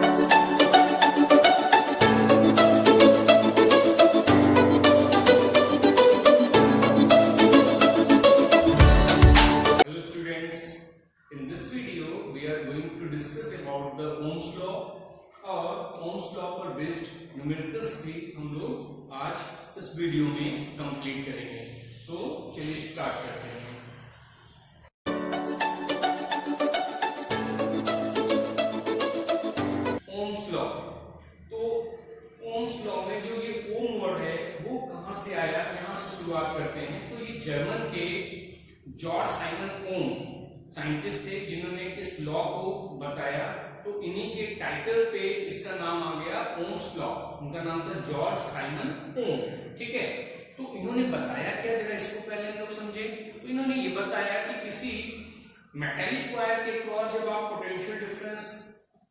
In this video, we are going to discuss about the Ohm's law और Ohm's law पर based numericals भी हम लोग आज इस वीडियो में कंप्लीट करेंगे। तो चलिए स्टार्ट करते हैं। Ohm's law, तो Ohm's law में जो ये ओम वर्ड है वो कहाँ से आया, यहाँ से शुरुआत करते हैं। तो ये जर्मन के जॉर्ज साइमन ओम साइंटिस्ट थे जिन्होंने इस लॉ को बताया। तो इन्हीं के टाइटल पे इसका नाम आ गया ओम्स लॉ। उनका नाम था जॉर्ज साइमन ओम, ठीक है। तो इन्होंने बताया क्या, जरा इसको पहले हम लोग समझे। तो इन्होंने ये बताया कि किसी मेटालिक वायर के क्रॉस जब आप पोटेंशियल डिफरेंस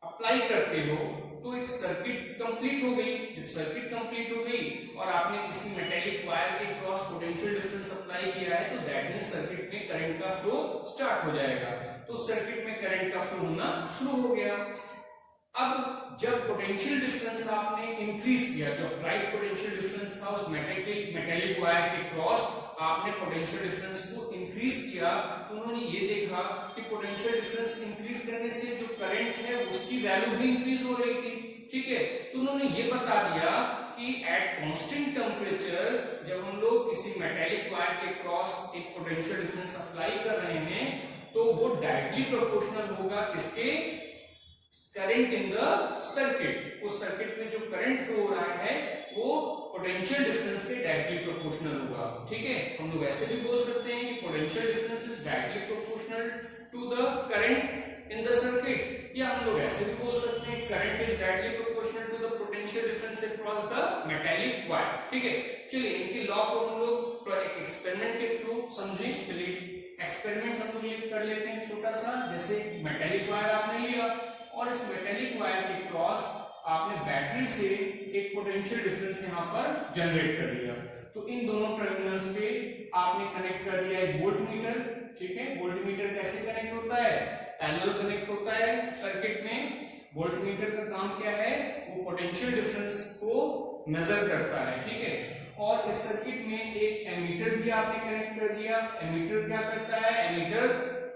अप्लाई करते हो तो एक सर्किट कंप्लीट हो गई। जब सर्किट कंप्लीट हो गई और आपने किसी मेटालिक वायर के क्रॉस पोटेंशियल डिफरेंस अप्लाई किया है तो दैट मींस सर्किट में करंट का फ्लो स्टार्ट हो जाएगा। तो सर्किट में करंट का फ्लो होना शुरू हो गया। अब जब पोटेंशियल डिफरेंस आपने इंक्रीज किया, जो अप्लाइड पोटेंशियल डिफरेंस था उस मेटालिक वायर के क्रॉस आपने पोटेंशियल डिफरेंस को इंक्रीज किया, तो उन्होंने ये देखा कि पोटेंशियल डिफरेंस इंक्रीज करने से जो करंट है उसकी वैल्यू भी इंक्रीज हो रही थी, ठीक है। तो उन्होंने ये बता दिया कि एट कांस्टेंट टेम्परेचर जब हम लोग किसी मेटालिक वायर के क्रॉस एक पोटेंशियल डिफरेंस अप्लाई कर रहे हैं तो वो डायरेक्टली प्रोपोर्शनल होगा किसके, करंट इन द सर्किट। उस सर्किट में जो करंट फ्लो हो रहा है वो पोटेंशियल डिफरेंस के डायरेक्टली प्रोपोर्शनल होगा, ठीक है। हम लोग ऐसे भी बोल सकते हैं कि potential difference is directly proportional to the current in the circuit, या हम लोग ऐसे भी बोल सकते हैं current is directly proportional to the potential difference across the metallic wire, ठीक है। चलिए इनकी लॉ को हम लोग एक एक्सपेरिमेंट के थ्रू समझें। चलिए एक्सपेरिमेंट हम लोग कर लेते हैं छोटा सा। जैसे मेटालिक वायर आपने लिया और इस मेटालिक वायर के क्रॉस आपने बैटरी से एक पोटेंशियल डिफरेंस यहाँ पर जनरेट कर दिया। तो इन दोनों टर्मिनल्स पे आपने कनेक्ट कर दिया एक वोल्टमीटर, ठीक है। वोल्टमीटर कैसे कनेक्ट होता है, पैरेलल कनेक्ट होता है सर्किट में। वोल्टमीटर का काम क्या है, वो पोटेंशियल डिफरेंस को मेजर करता है, ठीक है। और इस सर्किट में एक एमीटर भी आपने कनेक्ट कर दिया। एमीटर क्या करता है, एमीटर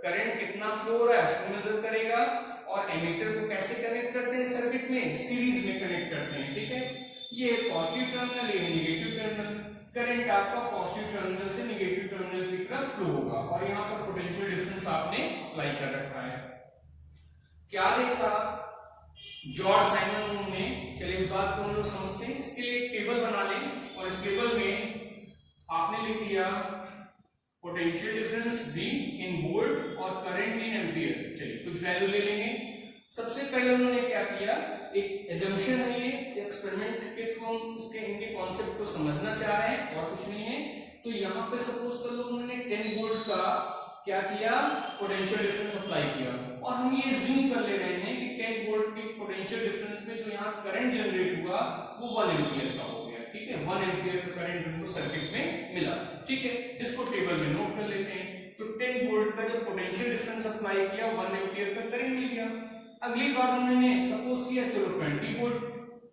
करंट कितना फ्लो हो रहा है उसको मेजर करेगा। और एमीटर को कैसे कनेक्ट करते हैं सर्किट में, सीरीज में कनेक्ट करते हैं, ठीक है। ये पॉजिटिव टर्मिनल, ये नेगेटिव टर्मिनल। करंट आपका पॉजिटिव टर्मिनल से नेगेटिव टर्मिनल की तरफ फ्लो होगा और यहाँ पर पोटेंशियल डिफरेंस आपने अप्लाई कर रखा है। क्या देखा जॉर्ज साइमन ओम ने, चलिए इस बात को हम लोग समझते हैं। इसके लिए एक टेबल बना लें और इस टेबल में आपने लिख दिया पोटेंशियल डिफरेंस V इन वोल्ट और करंट इन एम्पियर। चलिए कुछ वैल्यू ले लेंगे। सबसे पहले उन्होंने क्या किया, एक एजम्पशन है, ये एक्सपेरिमेंट के थ्रू हम इसके इनके कॉन्सेप्ट को समझना चाह रहे हैं और कुछ नहीं है। तो यहाँ पे सपोज कर लो उन्होंने 10 वोल्ट का क्या किया, पोटेंशियल डिफरेंस अप्लाई किया और हम ये ज्यूम कर ले रहे हैं कि 10 वोल्ट के पोटेंशियल डिफरेंस में जो यहाँ करंट जनरेट हुआ वो 1 एम्पियर का हो गया, ठीक है। 1 एम्पियर का करंट हमको सर्किट में मिला, ठीक है। इसको टेबल में नोट कर लेते हैं। तो 10 वोल्ट का जब पोटेंशियल डिफरेंस अप्लाई किया 1 एम्पियर का करंट मिल गया। अगली बार हमने सपोज किया चलो 20 वोल्ट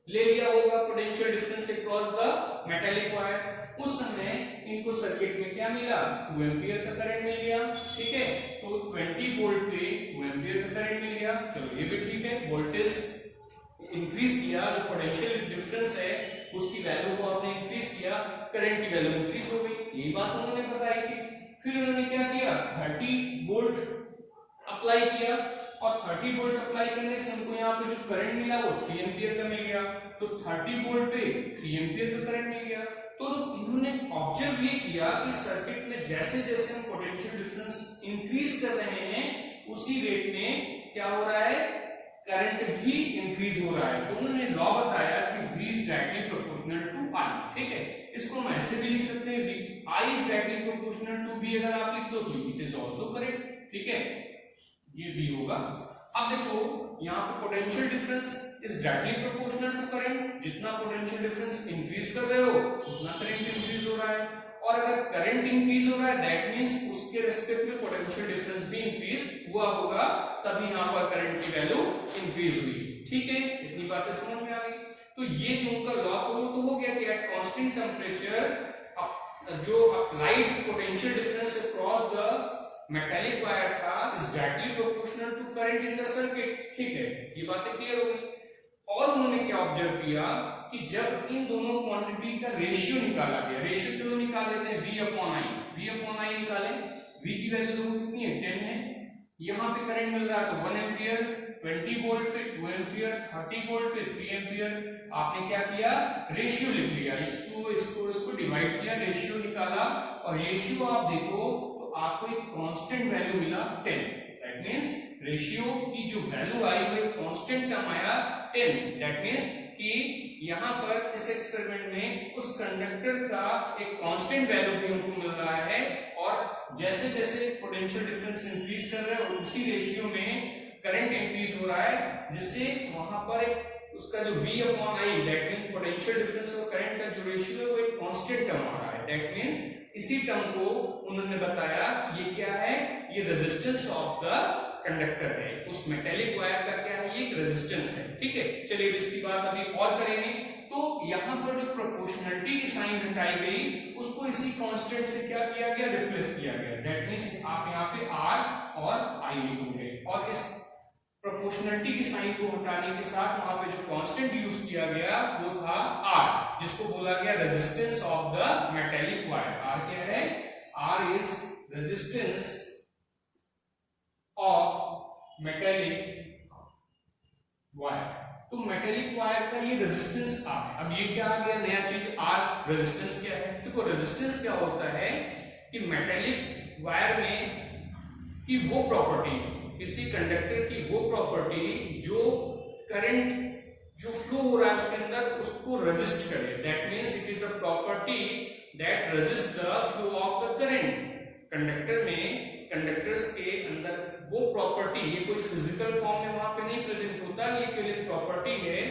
ले लिया होगा potential difference across the metallic wire. उस समय इनको सर्किट में क्या मिला, 2 एम्पियर का करंट मिल गया, ठीक है। तो 20 वोल्ट पे 2 एम्पियर का करंट मिल गया। चलो ये भी ठीक है, वोल्टेज इंक्रीज किया, जो पोटेंशियल डिफरेंस है उसकी वैल्यू को आपने इंक्रीज किया, करंट की वैल्यू इंक्रीज हो गई। यही बात उन्होंने बताई थी। फिर उन्होंने क्या किया, 30 वोल्ट अप्लाई किया और 30 वोल्ट अप्लाई करने से हमको यहाँ पे जो करंट मिला वो 3 एम्पियर का मिल गया। तो 30 वोल्ट पे 3 एम्पियर का करंट मिल गया। तो इन्होंने ऑब्जर्व ये किया कि सर्किट में जैसे जैसे हम पोटेंशियल डिफरेंस इंक्रीज कर रहे हैं उसी रेट में क्या हो रहा है, करंट भी इंक्रीज हो रहा है। तो उन्होंने लॉ बताया कि V is directly proportional to I, ठीक है। इसको हम ऐसे भी लिख सकते हैं, I is directly proportional to V। अगर आप लिख दो तो इट इज आल्सो करेक्ट, ठीक है, ये भी होगा। अब देखो यहाँ पे potential difference is directly proportional to current. जितना पोटेंशियल डिफरेंस इंक्रीज कर रहे हो उतना करंट इंक्रीज हो रहा है, और अगर करंट इंक्रीज हो रहा है दैट मींस उसके रेस्पेक्ट में पोटेंशियल डिफरेंस भी इंक्रीज हुआ होगा, तभी यहाँ पर करंट की वैल्यू इंक्रीज हुई। ठीक है, इतनी बातें समझ में आ गई। तो ये जो उनका लॉ तो हो गया कि एट कांस्टेंट टेम्परेचर जो applied potential difference across the metallic wire था is directly proportional to current in the circuit. ठीक है, ये बातें क्लियर हो गई। और उन्होंने क्या ऑब्जर्व किया कि जब इन दोनों क्वांटिटी का रेशियो निकाला गया, रेशियो चलो निकाल लेते हैं, V/I निकालें। V की वैल्यू तो कितनी है, 10 है। यहाँ पे करंट मिल रहा है तो 1 एम्पियर, 20 वोल्ट पे 2 एम्पियर, 30 वोल्ट पे 3 एम्पियर। आपने क्या किया, रेशियो लिख लिया, इसको डिवाइड किया, रेशियो निकाला और रेशियो आप देखो तो आपको एक कांस्टेंट वैल्यू मिला 10। दैट मींस रेशियो की जो वैल्यू आई वो एक कांस्टेंट टर्म आया 10। दैट मींस कि यहाँ पर इस एक्सपेरिमेंट में उस कंडक्टर का एक कांस्टेंट वैल्यू भी हमको मिल रहा है और जैसे जैसे पोटेंशियल डिफरेंस इंक्रीज कर रहे हैं और उसी रेशियो में करंट इंक्रीज हो रहा है, जिससे वहां पर एक उसका जो V/I that means potential difference और करंट का जो रेशियो है वो एक कांस्टेंट टर्म आ रहा है। दैट मींस इसी टर्म को उन्होंने बताया ये क्या है, ये रेजिस्टेंस ऑफ द कंडक्टर है, उस मेटेलिक वायर का क्या है, ये एक रेजिस्टेंस है। ठीक है, चलिए इसकी बात अभी और करेंगे। तो यहाँ पर जो प्रोपोर्शनलिटी की साइन हटाई गई उसको इसी कांस्टेंट से क्या किया गया, रिप्लेस किया गया। दैट मींस आप यहाँ पे R और I लिखोगे और इस प्रोपोर्शनलिटी की साइन को हटाने के साथ वहां पे जो कांस्टेंट यूज किया गया वो था R, जिसको बोला गया resistance of the metallic wire. R क्या है, R is resistance of metallic wire. तो मेटेलिक वायर का ये रेजिस्टेंस R है। अब ये क्या आ गया नया चीज, R रेजिस्टेंस क्या है। देखो रेजिस्टेंस क्या होता है कि मेटेलिक वायर में की वो प्रॉपर्टी, किसी कंडक्टर की वो प्रॉपर्टी जो करंट जो फ्लो हो रहा है उसके अंदर उसको रेजिस्ट करे। That means it is a property that resist the flow of the current. Conductor में कंडक्टर्स के अंदर वो प्रॉपर्टी, ये कोई फिजिकल फॉर्म में वहां पे नहीं प्रेजेंट होता, ये केवल प्रॉपर्टी है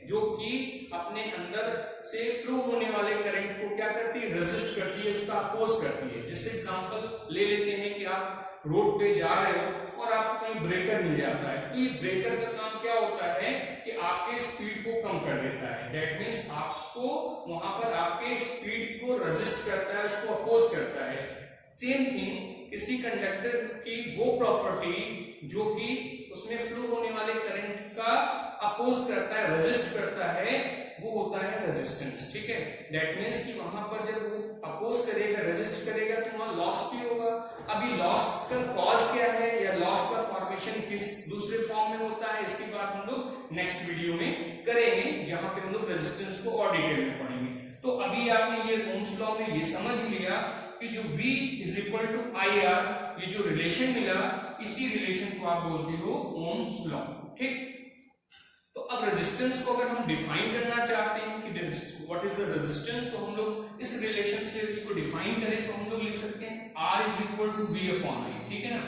जो कि अपने अंदर से फ्लो होने वाले करंट को क्या करती है, रेजिस्ट करती है, उसका अपोज करती है। जैसे एग्जांपल ले लेते हैं कि आप रोड पे जा रहे हो और आपको कहीं ब्रेकर मिल जाता है, तो ये ब्रेकर का काम क्या होता है कि आपके स्पीड को कम कर देता है। दैट मींस आपको वहां पर आपके स्पीड को रेजिस्ट करता है, उसको अपोज करता है। सेम थिंग किसी कंडक्टर की वो प्रॉपर्टी जो कि उसमें फ्लो होने वाले करंट का अपोज करता है, रेजिस्ट करता है, वो होता है रेजिस्टेंस। ठीक है, दैट मींस कि वहां पर जब वो अपोज करेगा, रेजिस्ट करेगा तो वहां लॉस भी होगा। अभी लॉस का कॉज क्या है या लॉस का फॉर्मेशन किस दूसरे फॉर्म में होता है, इसकी बात हम लोग नेक्स्ट वीडियो में करेंगे, जहां पे हम लोग रेजिस्टेंस को और डिटेल में पढ़ेंगे। तो अभी आपने ये ओम्स लॉ में ये समझ लिया कि जो V is equal to IR, ये जो रिलेशन मिला, इसी रिलेशन को आप बोलते हो ओम्स लॉ। ठीक, तो अब रेजिस्टेंस को अगर हम डिफाइन करना चाहते हैं कि व्हाट इज द रेजिस्टेंस, तो हम लोग इस रिलेशन से इसको डिफाइन करें तो हम लोग लिख सकते हैं R is equal to V/I। ठीक है ना,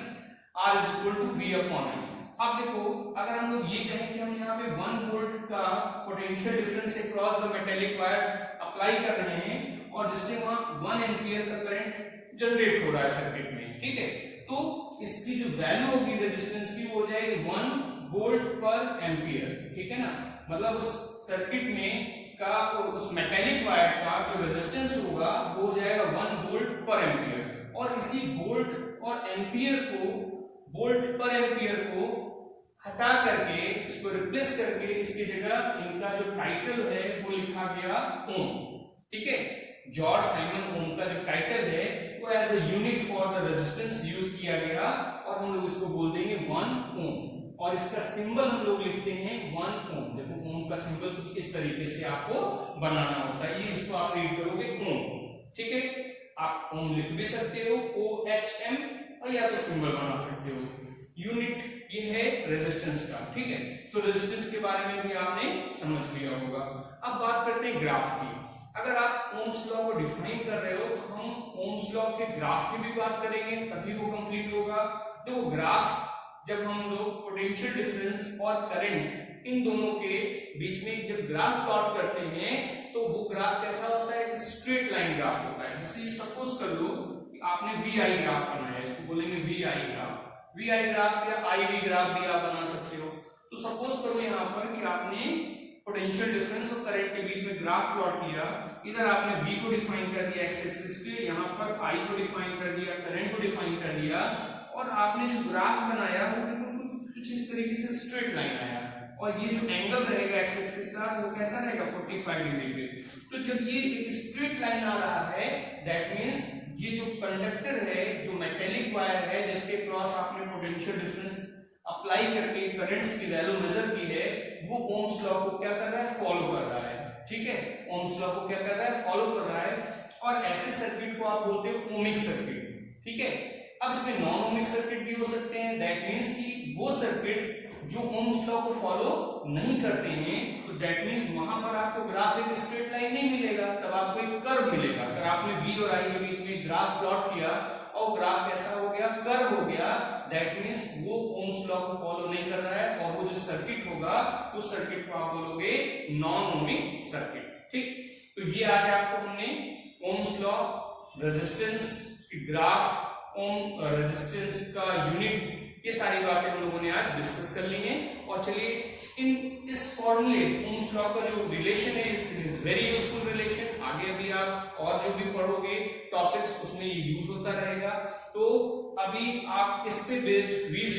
R is equal to V/I। अब देखो अगर हम लोग ये कहें कि हम यहाँ पे 1 वोल्ट का potential difference across the metallic wire apply कर रहे हैं और जिससे वहां 1 एम्पियर का करंट जनरेट हो रहा है सर्किट में। ठीक है, तो इसकी जो वैल्यू होगी रेजिस्टेंस की वो हो जाएगी 1 वोल्ट पर एम्पियर। ठीक है ना, मतलब उस सर्किट में का उस मेटेलिक वायर का जो रेजिस्टेंस होगा वो हो जाएगा 1 वोल्ट पर एम्पियर। और इसी वोल्ट और एम्पियर को, वोल्ट पर एम्पियर को हटा करके इसको रिप्लेस करके इसकी जगह इनका जो टाइटल है वो लिखा गया ओम। ठीक है, जॉर्ज साइमन ओम का जो टाइटल है वो as a unit for the resistance use किया गया और हम लोग इसको बोल देंगे 1 ओम और इसका सिंबल हम लोग लिखते हैं 1 ओम। देखो ओम का सिंबल कुछ इस तरीके से आपको बनाना होता है, ये इसको आप रीड करोगे ओम। ठीक है, आप ओम लिख भी सकते हो OHM और या तो सिंबल बना सकते हो। यूनिट ये है रेजिस्टेंस का। ठीक है, तो रेजिस्टेंस के बारे में भी आपने समझ लिया होगा। अब बात करते हैं ग्राफ की। अगर आप ओम्स लॉ को डिफाइन कर रहे हो तो हम ओम्स लॉ के ग्राफ की भी बात करेंगे, तभी वो कंप्लीट होगा। तो ग्राफ जब हम लोग पोटेंशियल डिफरेंस और करंट इन दोनों के बीच में जब ग्राफ प्लॉट करते हैं तो वो ग्राफ कैसा होता है, स्ट्रेट लाइन ग्राफ होता है। जैसे सपोज कर लो कि आपने VI ग्राफ बनाया है, इसको बोलेंगे VI ग्राफ। VI ग्राफ या IV ग्राफ भी आप बना सकते हो। तो सपोज करो यहाँ पर कि आपने पोटेंशियल डिफरेंस और करंट के बीच में ग्राफ प्लॉट किया, इधर आपने V को डिफाइन कर दिया एक्स एक्सिस पे, यहाँ पर I को डिफाइन कर दिया, करंट को डिफाइन कर दिया, और आपने जो ग्राफ बनाया वो कुछ इस तरीके से स्ट्रेट लाइन आया, और ये जो एंगल रहेगा एक्स एक्सिस का वो कैसा रहेगा 45 डिग्री पे। तो जब ये एक स्ट्रेट लाइन आ रहा है, दैट मींस ये जो कंडक्टर है, जो मेटेलिक वायर है जिसके क्रॉस आपने पोटेंशियल डिफरेंस अप्लाई करके करंट्स की वैल्यू मेजर की है, वो ओम्स लॉ को क्या कर रहा है, फॉलो कर रहा है। ठीक है, ओम्स लॉ को क्या कर रहा है, फॉलो कर रहा है। और ऐसे सर्किट को आप बोलते हो ओमिक सर्किट। ठीक है, अब इसमें नॉन ओमिक सर्किट भी हो सकते हैं, दैट मींस कि वो सर्किट्स जो ओम्स लॉ को फॉलो नहीं करते हैं, तो दैट मींस वहां पर आपको ग्राफ एक स्ट्रेट लाइन नहीं मिलेगा, तब आपको एक कर्व मिलेगा। अगर आपने बी और आई के बीच में ग्राफ प्लॉट किया और ग्राफ कैसा हो गया, कर्व हो गया, दैट मींस वो ओम्स लॉ को फॉलो नहीं कर रहा है, और वो जो सर्किट होगा उस सर्किट को आप बोलोगे नॉन ओमिक सर्किट। ठीक, तो ये आज आपको हमने Ohm's law, resistance, graph, ohm resistance का यूनिट, ये सारी बातें हम लोगों ने आज डिस्कस कर ली हैं। और चलिए इस फॉर्मूले ओम्स लॉ का जो रिलेशन है, इज वेरी यूजफुल रिलेशन। आगे भी आप और जो भी पढ़ोगे टॉपिक्स उसमें ये यूज होता रहेगा। तो अभी आप इस पे बेस्ड V =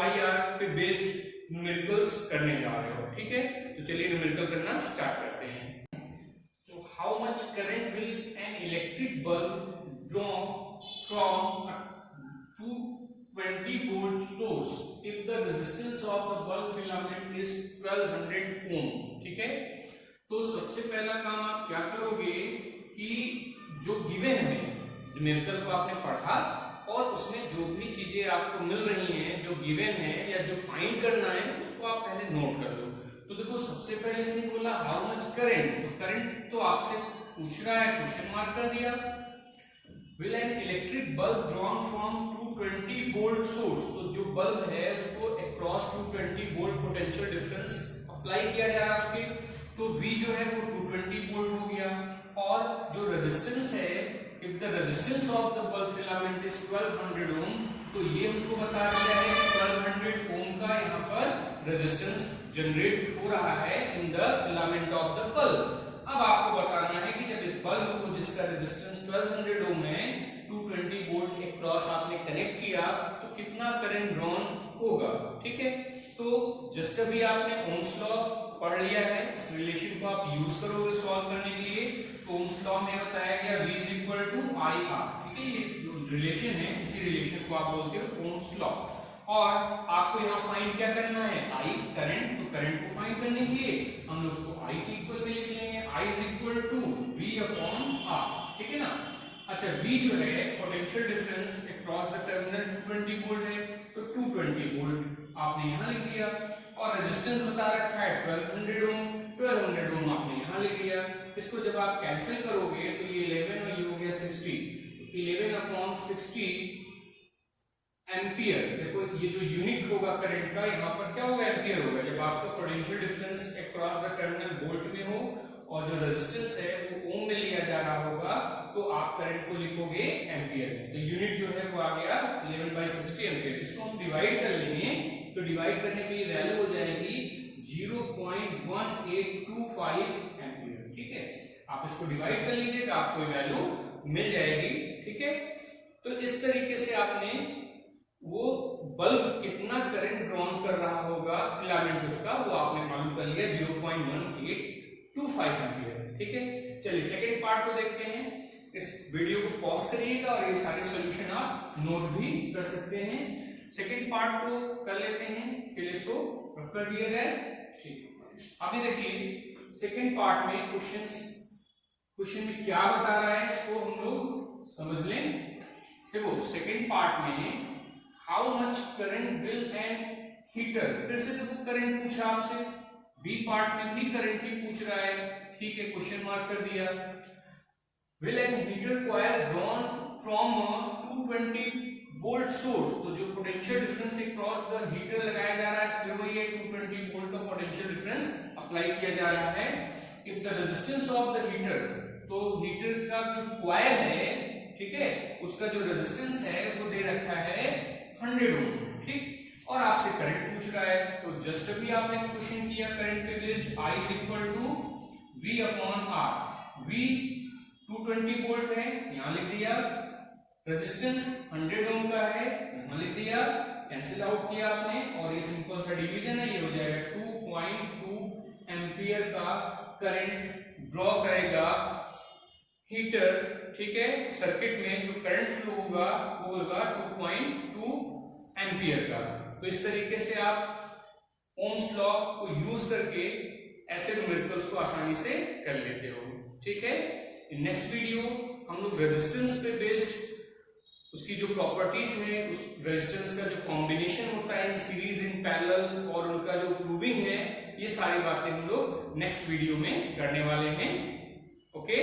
IR पे बेस्ड न्यूमेरिकल्स करने जा रहे हो। ठीक है, तो चलिए न्यूमेरिकल करना स्टार्ट करते हैं। तो how much current will an electric bulb draw from 220 volt source if the resistance of the bulb filament is 1200 ohm। ठीक है, तो सबसे पहला काम आप क्या करोगे कि जो गिवन है, न्यूमेरिकल को आपने पढ़ा और उसमें जो भी चीजें आपको मिल रही हैं, जो गिवन है या जो फाइंड करना है, उसको आप पहले नोट कर लो। तो देखो सबसे पहले इसने बोला हाउ मच करंट, तो करंट तो आपसे पूछ रहा है, क्वेश्चन मार्क कर दिया। Will an electric bulb drawn from 220 volt source, तो जो बल्ब है उसको across 220 volt potential difference apply किया जा रहा है उसके, तो V जो है वो 220 वोल्ट हो गया, और जो रेजिस्टेंस है, if the resistance of the bulb filament is 1200 ohm, तो ये हमको बता दिया है कि 1200 ohm का यहाँ पर रेजिस्टेंस जनरेट हो रहा है in the filament of the bulb. अब आपको बताना है कि जब इस बल्ब को जिसका रेजिस्टेंस 1200 ओम है 220 वोल्ट के क्रॉस आपने कनेक्ट किया, तो कितना करंट ड्रॉन होगा। ठीक है, तो जस्ट अभी आपने ओम्स लॉ पढ़ लिया है, इस रिलेशन को आप यूज करोगे सॉल्व करने के लिए। तो ओम्स लॉ में बताया गया V = IR। ठीक है, ये जो रिलेशन है, इसी रिलेशन को आप बोलते हो ओम्स लॉ। और आपको यहाँ फाइंड क्या करना है, I करंट, तो करंट को फाइंड करने के लिए हम लोग उसको I के इक्वल में लिख लेंगे, I = V/R। ठीक है ना। अच्छा, V जो है potential difference across the terminal 220 volt है, तो 220 वोल्ट आपने यहाँ लिख दिया, और रेजिस्टेंस बता रखा है 1200 ओम, 1200 ओम आपने यहाँ लिख दिया। इसको जब आप कैंसिल करोगे तो ये 11 और ये हो गया 60, 11/60 एम्पियर। देखो ये जो यूनिट होगा करंट का, यहाँ पर क्या होगा, एम्पियर होगा। जब आपका potential difference across the terminal volt में हो और जो रेजिस्टेंस है वो ओम में लिया जा रहा होगा, तो आप करंट को लिखोगे एम्पियर में। तो यूनिट जो है वो आ गया 11/60 एम्पियर। इसको हम डिवाइड कर लेंगे, तो डिवाइड करने की वैल्यू हो जाएगी 0.1825 एम्पियर। ठीक है, आप इसको डिवाइड कर लीजिएगा, आपको वैल्यू मिल जाएगी। ठीक है, तो इस तरीके से आपने वो बल्ब कितना करंट ड्रॉन कर रहा होगा फिलामेंट उसका, वो आपने मालूम कर लिया 0.1825 एम्पियर। ठीक है, चलिए सेकंड पार्ट को देखते हैं। इस वीडियो को पॉज करिएगा और ये सारे सॉल्यूशन आप नोट भी कर सकते हैं। सेकंड पार्ट को कर लेते हैं, इसके लिए इसको रख कर दिया जाए। ठीक, अभी देखिए सेकंड पार्ट में क्वेश्चन में क्या बता रहा है, इसको हम लोग समझ लें। देखो सेकंड पार्ट में how much current will an heater, फिर से देखो करंट पूछा आपसे, बी पार्ट में भी करंट ही पूछ रहा है। ठीक है, क्वेश्चन मार्क कर दिया। Will an heater coil drawn from 220 volt source, तो जो potential difference across the heater लगाया जा रहा है, फिर वही 220 वोल्ट का पोटेंशियल डिफरेंस अप्लाई किया जा रहा है। If the resistance of the heater, तो हीटर का जो कॉइल है, ठीक है, उसका जो रेजिस्टेंस है वो दे रखा है 100 ओम। ठीक, और आपसे करंट पूछ रहा है, तो जस्ट अभी आपने क्वेश्चन किया करंट पे based, I is equal to V upon R। V 220 volt है, यहां लिख दिया। रेजिस्टेंस 100 ओम का है, यहां लिख दिया। कैंसिल आउट किया आपने और ये सिंपल सा डिवीजन है, ये हो जाएगा 2.2 एम्पियर का करंट ड्रॉ करेगा हीटर, ठीक है। सर्किट में जो करंट फ्लो होगा वो होगा 2.2 एम्पियर का। तो इस तरीके से आप ओम्स लॉ को यूज करके ऐसे न्यूमेरिकल्स को आसानी से कर लेते हो, ठीक है। इन नेक्स्ट वीडियो हम लोग रेजिस्टेंस पे बेस्ड उसकी जो प्रॉपर्टीज है, उस रेजिस्टेंस का जो कॉम्बिनेशन होता है इन सीरीज, इन पैरेलल, और उनका जो प्रूविंग है, ये सारी बातें हम लोग नेक्स्ट वीडियो में करने वाले हैं। ओके।